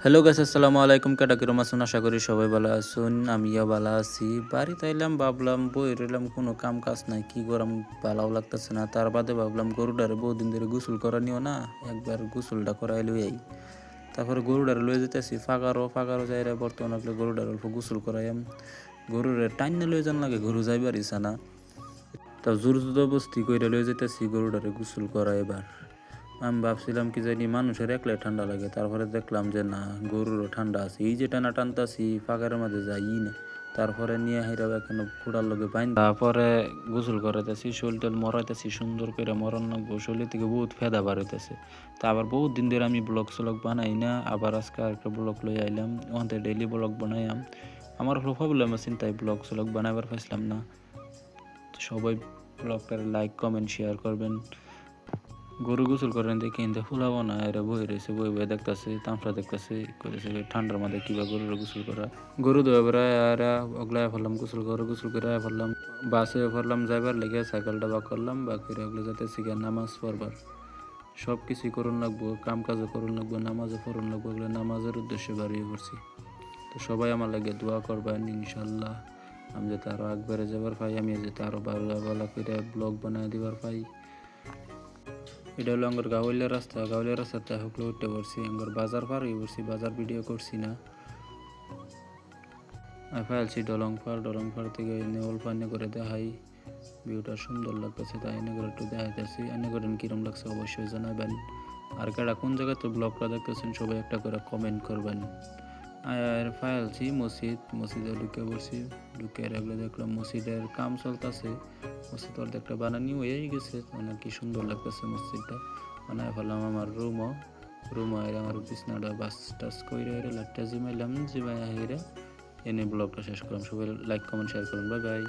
Hello guys, আসসালামু আলাইকুম। কেটা কিরম আছেন? আশা করি সবাই ভালো আছেন। আমিও ভালো আছি। বাড়িতে আইলাম, ভাবলাম বই রইলাম, কোনো কাম কাজ নাই, কি গরম, ভালোও লাগতেছে না। তার বাদে ভাবলাম গরুটারে বহুদিন ধরে গোসল করা নিও না, একবার গোসলটা করাই লই আই। তারপরে গরুটারে লয়ে যেতেছি ফাঁকারও যাইরা বর্তমান আসলে গরুটার অল্প গোসল করাইম। গরুরে টাইনে লয়ে যান লাগে, গরু যাইবার ইচ্ছা না। তা জোর জবরদস্তি কইরা লয়ে যেতেছি গরুটারে গোসল করা এবার। আমি ভাবছিলাম কি জানি মানুষের একলাই ঠান্ডা লাগে, তারপরে দেখলাম যে না, গরুরও ঠান্ডা আছে। এই যে টানা টানতাছি ফাঁকার মাঝে যাই না, তারপরে নিয়ে হেরাও কেন ফুটার লগে বাইন, তারপরে গোসল করাইতেছি, শরীর টল মরাইতেছি সুন্দর করে, মরণ লাগবো। শরীর থেকে বহুত ফেদা বার হইতেছে। তা আবার বহুত দিন ধরে আমি ব্লগ স্লগ বানাই না, আবার আজকে একটা ব্লগ লই আইলাম। ওখানে ডেইলি ব্লগ বানাইলাম। আমার হলো প্রবলেম আছে, তাই ব্লগ স্লগ বানাইবার পাইছিলাম না। সবাই ব্লগটার লাইক কমেন্ট শেয়ার করবেন। গরু গোসল করেন দেখে কিন্তু ফুলাবো না, এরা বই রয়েছে, বই বই দেখতেছে, তামসা দেখতেছে, কইতেছে ঠান্ডার মধ্যে কিবা গরুর গোসল করা। গরু ধোয়া বেড়ায় আর ওগুলা ফেললাম, গোসল করে ফেললাম। বাসে ফেললাম যাইবার লেগে, সাইকেলটা বা করলাম, বাকি ওগুলো যাতে শিখে নামাজ পড়বার। সব কিছুই করুন লাগবো, কাম কাজও করুন লাগবো, নামাজও পড়ুন লাগবো। এগুলো নামাজের উদ্দেশ্যে বাড়িয়ে পড়ছি। তো সবাই আমার লাগে দোয়া করবেন ইনশাল্লাহ, আমি যাতে আরও একবারে যাবার পাই, আমি যাতে আরও ভালো ভালো করে ব্লগ বানিয়ে দিবার পাই। এটা হলো আমার গাউলিয়া রাস্তাতে হকলে উঠতে পারছি। আমার বাজার পার হয়ে পড়ছি, বাজার ভিডিও করছি না। আমি ফেলছি ডলং পার থেকে নেওয়াল পানি করে দেখাই। ভিউটা সুন্দর লাগতেছে, তাই এনে করে একটু দেখাইতেছি। এনে করেন কিরম লাগছে অবশ্যই জানাবেন। আর কেডা কোন জায়গাতে ব্লগটা দেখতেছেন সবাই একটা করে কমেন্ট করবেন। আর ফাইলছি মসজিদে ঢুকে পড়ছি। ঢুকে রাখলে দেখলাম মসজিদের কাম চলতেছে। মসজিদ অর্ধেকটা বানানি হয়েই গেছে, অনেক কি সুন্দর লাগতেছে মসজিদটা। বানায় ফেললাম আমার রুমও এর আমার বিছনাটা বাস টাস করে লাইটটা জিমাইলাম, জিমাই হেরে এনে ব্লগটা শেষ করলাম। সবাই লাইক কমেন্ট শেয়ার করুন, বাই বাই।